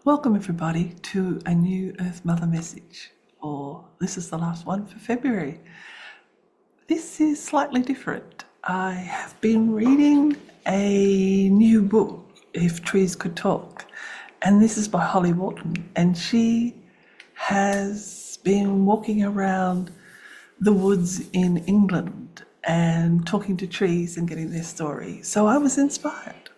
Welcome everybody to a new Earth Mother message, or this is the last one for February. This is slightly different. I have been reading a new book, If Trees Could Talk, and this is by Holly Wharton, and she has been walking around the woods in England and talking to trees and getting their story. So I was inspired.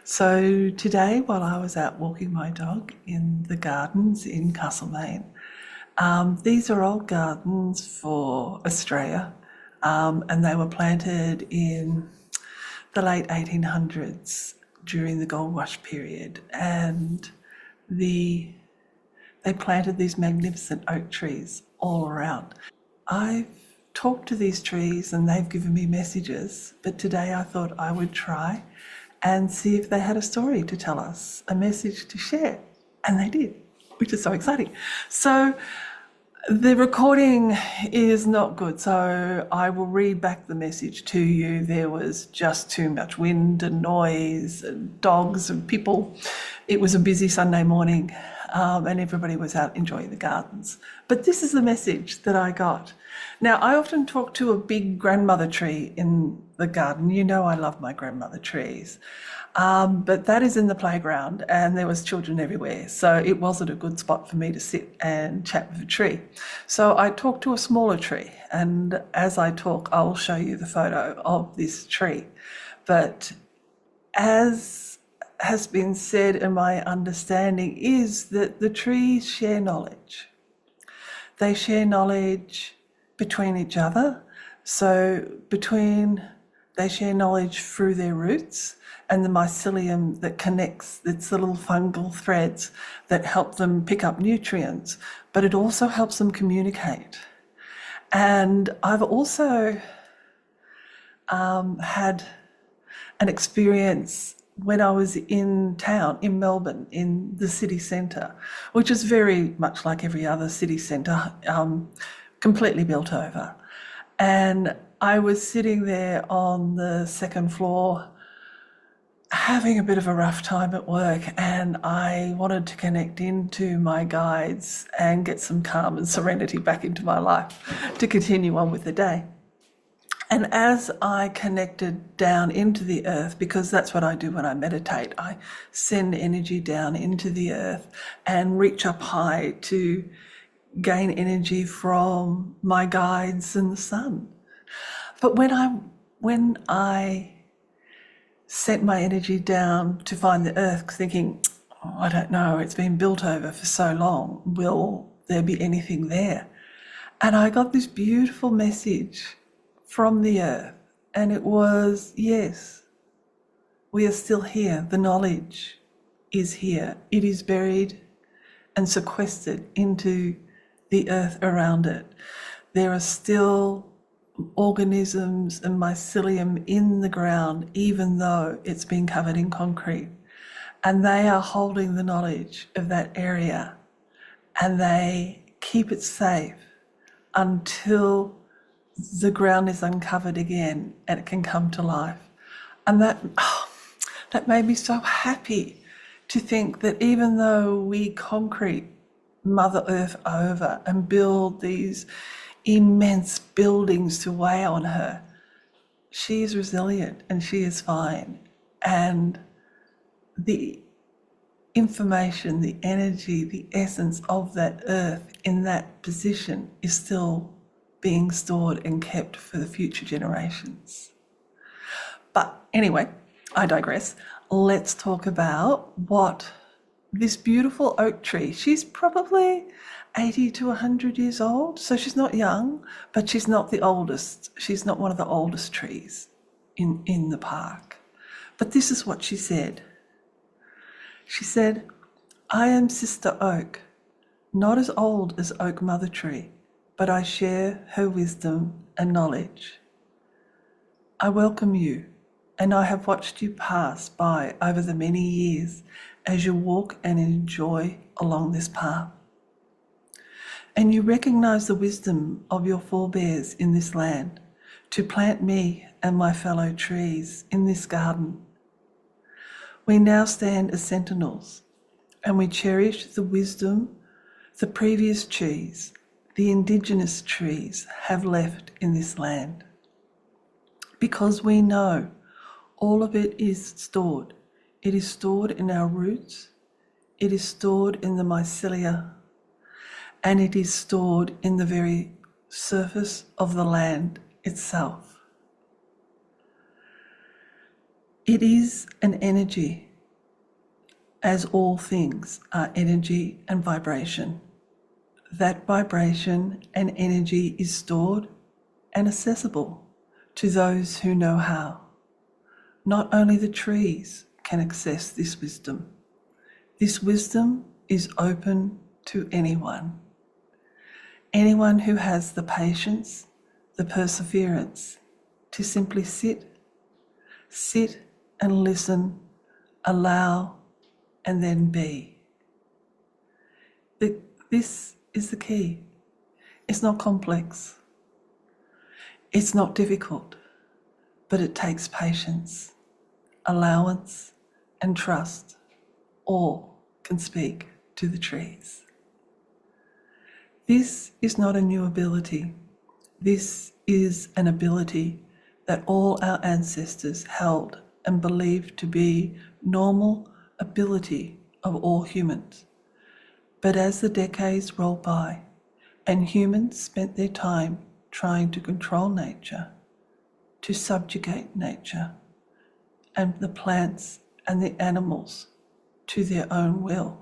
So today, while I was out walking my dog in the gardens in Castlemaine, these are old gardens for Australia, and they were planted in the late 1800s during the Gold Rush period, and they planted these magnificent oak trees all around. I've talked to these trees and they've given me messages, but today I thought I would try and see if they had a story to tell us, a message to share. And they did, which is so exciting. So the recording is not good, so I will read back the message to you. There was just too much wind and noise and dogs and people. It was a busy Sunday morning, and everybody was out enjoying the gardens. But this is the message that I got. Now, I often talk to a big grandmother tree in the garden. You know I love my grandmother trees. But that is in the playground and there was children everywhere. So it wasn't a good spot for me to sit and chat with a tree. So I talked to a smaller tree, and as I talk, I will show you the photo of this tree. But as has been said, and my understanding is that the trees share knowledge. They share knowledge between each other. So they share knowledge through their roots and the mycelium that connects, it's the little fungal threads that help them pick up nutrients, but it also helps them communicate. And I've also had an experience when I was in town, in Melbourne, in the city centre, which is very much like every other city centre, completely built over. And I was sitting there on the second floor having a bit of a rough time at work, and I wanted to connect into my guides and get some calm and serenity back into my life to continue on with the day. And as I connected down into the earth, because that's what I do when I meditate, I send energy down into the earth and reach up high to gain energy from my guides and the sun. But when I sent my energy down to find the earth, thinking, I don't know, it's been built over for so long, will there be anything there? And I got this beautiful message from the earth, and it was, yes, we are still here. The knowledge is here. It is buried and sequestered into the earth around it. There are still organisms and mycelium in the ground, even though it's been covered in concrete. And they are holding the knowledge of that area, and they keep it safe until the ground is uncovered again and it can come to life. And that made me so happy to think that even though we concrete Mother Earth over and build these immense buildings to weigh on her, she is resilient and she is fine. And the information, the energy, the essence of that earth in that position is still being stored and kept for the future generations. But anyway, I digress. Let's talk about what this beautiful oak tree, she's probably 80 to 100 years old, so she's not young, but she's not the oldest. She's not one of the oldest trees in the park. But this is what she said. She said, I am Sister Oak, not as old as Oak Mother Tree, but I share her wisdom and knowledge. I welcome you, and I have watched you pass by over the many years as you walk and enjoy along this path. And you recognize the wisdom of your forebears in this land to plant me and my fellow trees in this garden. We now stand as sentinels, and we cherish the wisdom the previous trees, the indigenous trees, have left in this land. Because we know all of it is stored. It is stored in our roots, it is stored in the mycelia, and it is stored in the very surface of the land itself. It is an energy, as all things are energy and vibration. That vibration and energy is stored and accessible to those who know how. Not only the trees can access this wisdom. This wisdom is open to anyone. Anyone who has the patience, the perseverance to simply sit and listen, allow, and then be. This is the key. It's not complex. It's not difficult, but it takes patience, allowance, and trust. All can speak to the trees. This is not a new ability. This is an ability that all our ancestors held and believed to be normal ability of all humans. But as the decades rolled by and humans spent their time trying to control nature, to subjugate nature and the plants and the animals to their own will,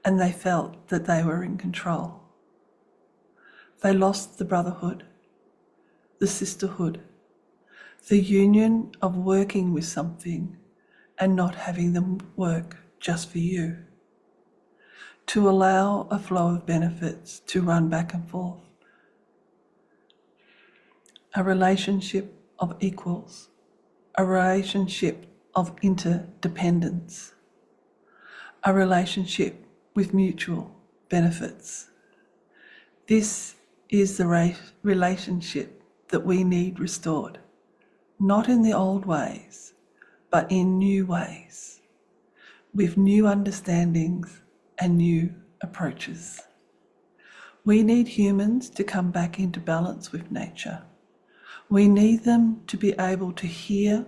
and they felt that they were in control, they lost the brotherhood, the sisterhood, the union of working with something and not having them work just for you, to allow a flow of benefits to run back and forth. A relationship of equals, a relationship of interdependence, a relationship with mutual benefits. This is the relationship that we need restored, not in the old ways, but in new ways, with new understandings and new approaches. We need humans to come back into balance with nature. We need them to be able to hear,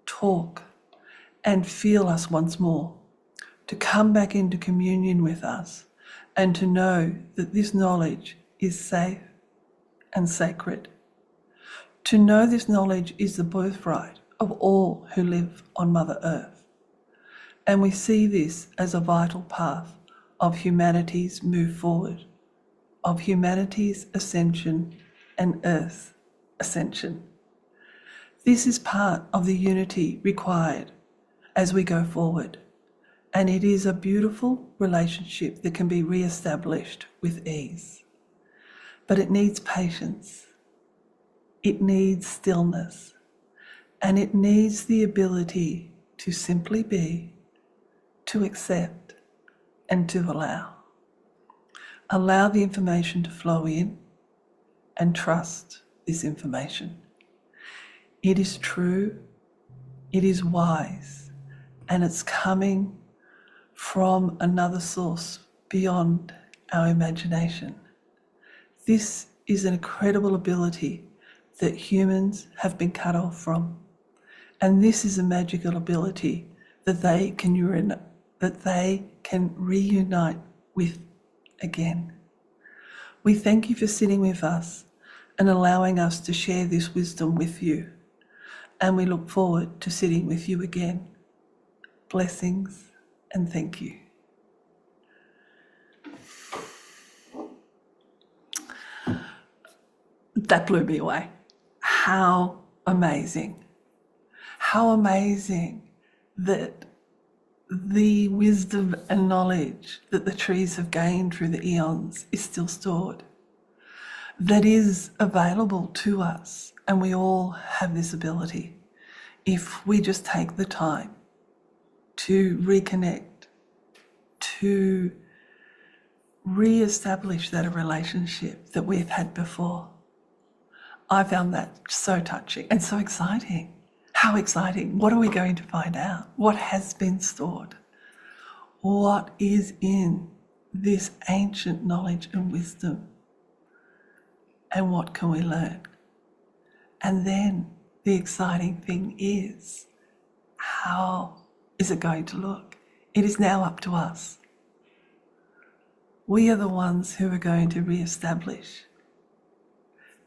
talk, and feel us once more, to come back into communion with us, and to know that this knowledge is safe and sacred. To know this knowledge is the birthright of all who live on Mother Earth. And we see this as a vital path of humanity's move forward, of humanity's ascension and Earth's ascension. This is part of the unity required as we go forward, and it is a beautiful relationship that can be re-established with ease. But it needs patience, it needs stillness, and it needs the ability to simply be, to accept, and to allow. Allow the information to flow in and trust this information. It is true, it is wise, and it's coming from another source beyond our imagination. This is an incredible ability that humans have been cut off from, and this is a magical ability that they can reunite with again. We thank you for sitting with us and allowing us to share this wisdom with you, and we look forward to sitting with you again. Blessings and thank you. That blew me away. How amazing. How amazing that the wisdom and knowledge that the trees have gained through the eons is still stored, that is available to us, and we all have this ability if we just take the time to reconnect, to re-establish that relationship that we've had before. I found that so touching and so exciting. How exciting. What are we going to find out? What has been stored? what is in this ancient knowledge and wisdom, and what can we learn? And then the exciting thing is, how is it going to look? It is now up to us. We are the ones who are going to re-establish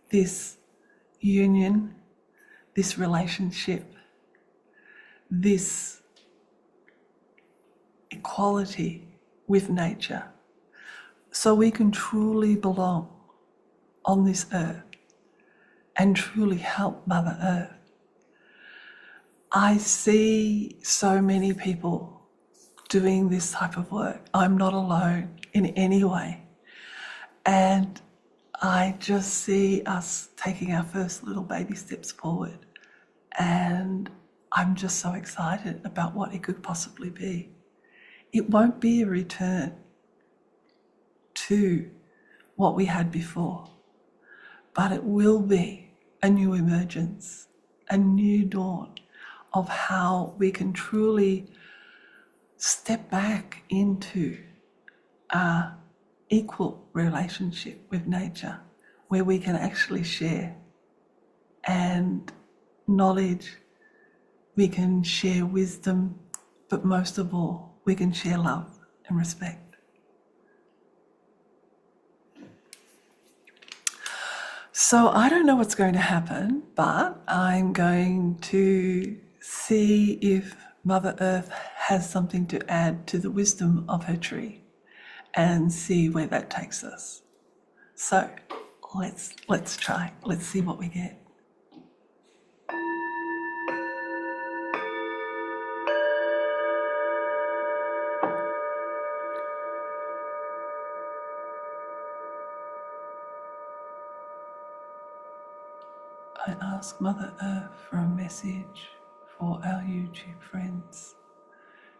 this union, this relationship, this equality with nature, so we can truly belong on this earth and truly help Mother Earth. I see so many people doing this type of work. I'm not alone in any way. And I just see us taking our first little baby steps forward. And I'm just so excited about what it could possibly be. It won't be a return to what we had before, but it will be a new emergence, a new dawn of how we can truly step back into a equal relationship with nature, where we can actually share and knowledge, we can share wisdom, but most of all, we can share love and respect. So I don't know what's going to happen, but I'm going to see if Mother Earth has something to add to the wisdom of her tree and see where that takes us. So let's try. Let's see what we get. I ask Mother Earth for a message for our YouTube friends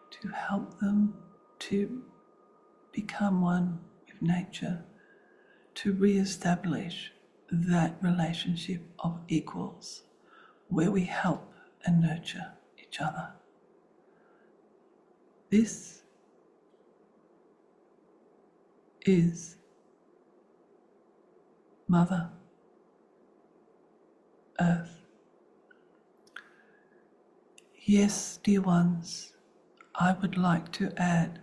to help them to become one with nature, to re-establish that relationship of equals where we help and nurture each other. This is Mother Earth. Yes, dear ones, I would like to add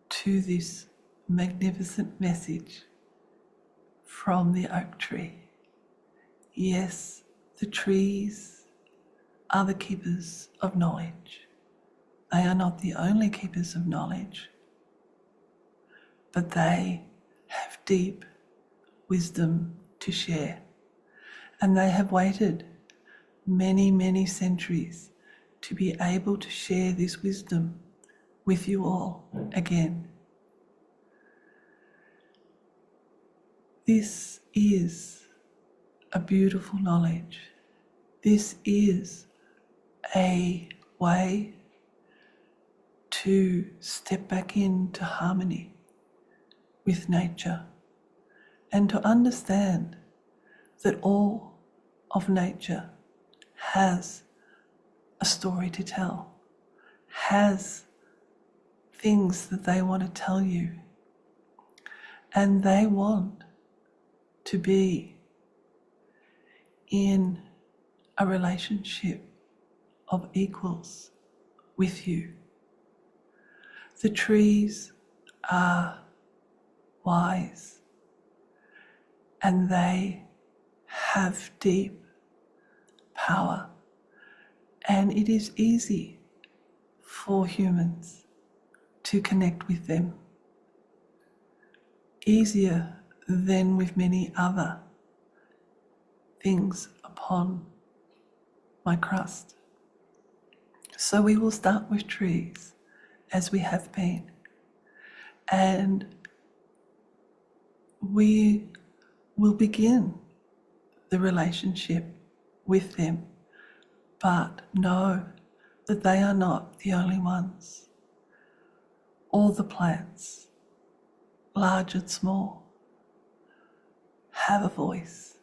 to this magnificent message from the oak tree. Yes, the trees are the keepers of knowledge. They are not the only keepers of knowledge, but they have deep wisdom to share. And they have waited many, many centuries to be able to share this wisdom with you all again. This is a beautiful knowledge. This is a way to step back into harmony with nature and to understand that all of nature has a story to tell, has things that they want to tell you, and they want to be in a relationship of equals with you. The trees are wise and they have deep power, and it is easy for humans to connect with them, easier than with many other things upon my crust. So we will start with trees as we have been, and we will begin the relationship with them, but know that they are not the only ones. All the plants, large and small, have a voice,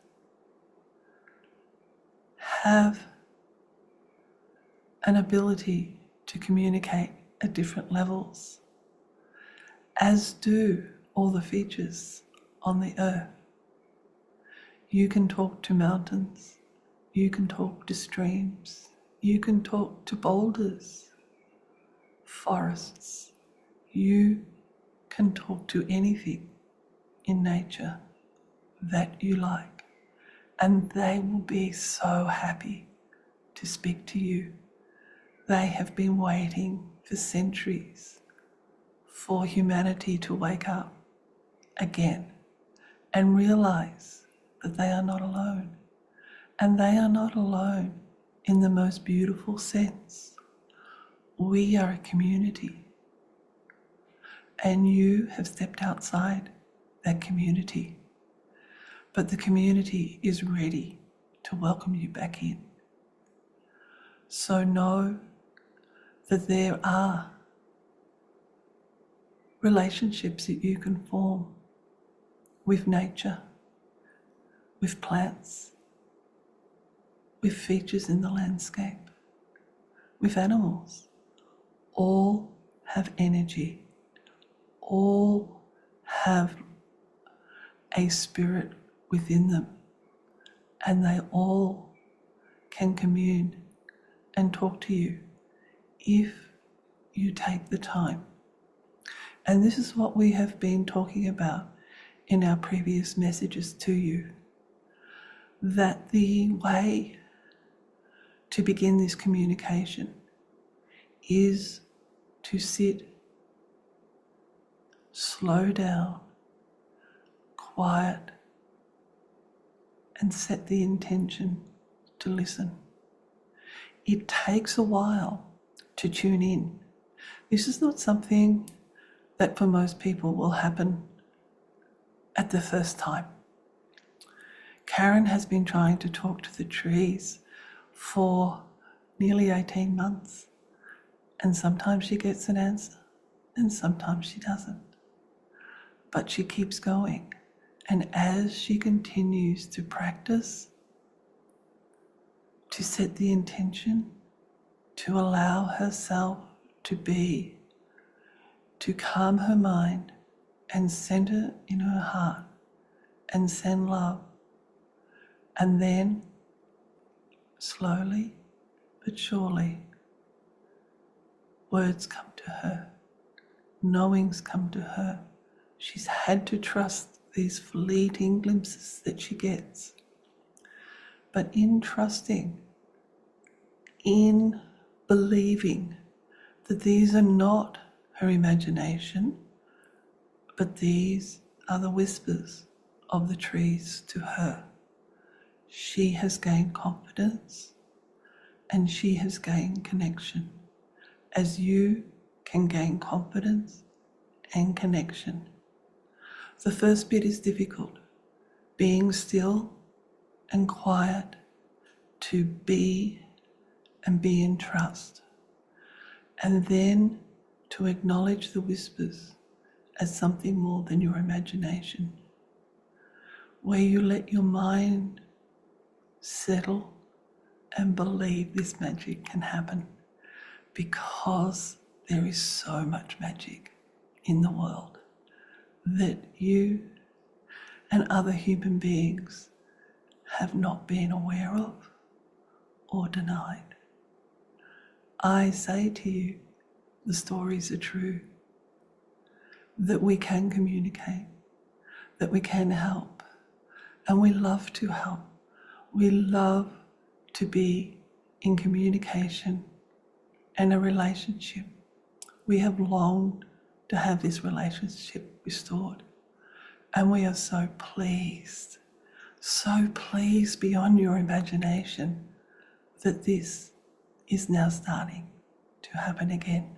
have an ability to communicate at different levels, as do all the features on the earth. You can talk to mountains, you can talk to streams, you can talk to boulders, forests. You can talk to anything in nature that you like, and they will be so happy to speak to you. They have been waiting for centuries for humanity to wake up again and realize that they are not alone. And they are not alone in the most beautiful sense. We are a community, and you have stepped outside that community. But the community is ready to welcome you back in. So know that there are relationships that you can form with nature, with plants, with features in the landscape, with animals. All have energy. All have a spirit within them, and they all can commune and talk to you if you take the time. And this is what we have been talking about in our previous messages to you, that the way to begin this communication is to sit, slow down, quiet, and set the intention to listen. It takes a while to tune in. This is not something that for most people will happen at the first time. Karen has been trying to talk to the trees for nearly 18 months, and sometimes she gets an answer and sometimes she doesn't. But she keeps going, and as she continues to practice, to set the intention, to allow herself to be, to calm her mind and center in her heart and send love. And then, slowly but surely, words come to her, knowings come to her. She's had to trust these fleeting glimpses that she gets. But in trusting, in believing that these are not her imagination, but these are the whispers of the trees to her, she has gained confidence and she has gained connection, as you can gain confidence and connection. The first bit is difficult, being still and quiet, to be and be in trust, and then to acknowledge the whispers as something more than your imagination, where you let your mind settle and believe this magic can happen, because there is so much magic in the world that you and other human beings have not been aware of or denied. I say to you, the stories are true, that we can communicate, that we can help, and we love to help. We love to be in communication and a relationship. We have longed to have this relationship restored, and we are so pleased beyond your imagination that this is now starting to happen again.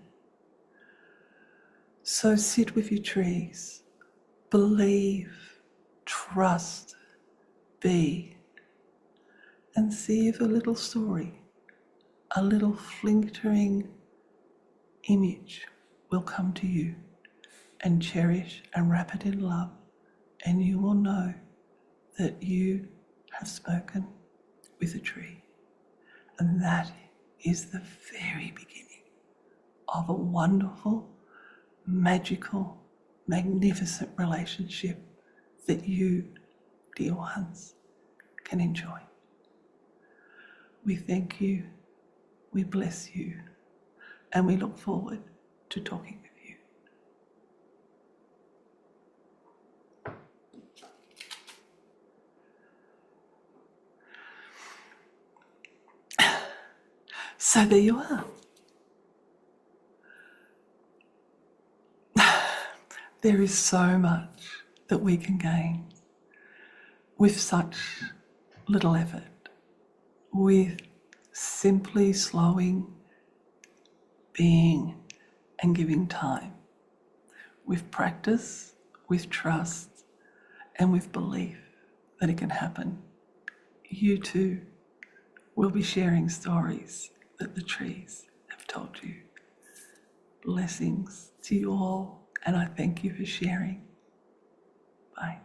So sit with your trees, believe, trust, be, and see if a little story, a little flickering image will come to you, and cherish and wrap it in love, and you will know that you have spoken with a tree. And that is the very beginning of a wonderful, magical magnificent relationship that you, dear ones, can enjoy. We thank you, we bless you, and we look forward to talking with you. So there you are. There is so much that we can gain with such little effort, with simply slowing, being, and giving time, with practice, with trust, and with belief that it can happen. You too will be sharing stories that the trees have told you. Blessings to you all, and I thank you for sharing. Bye.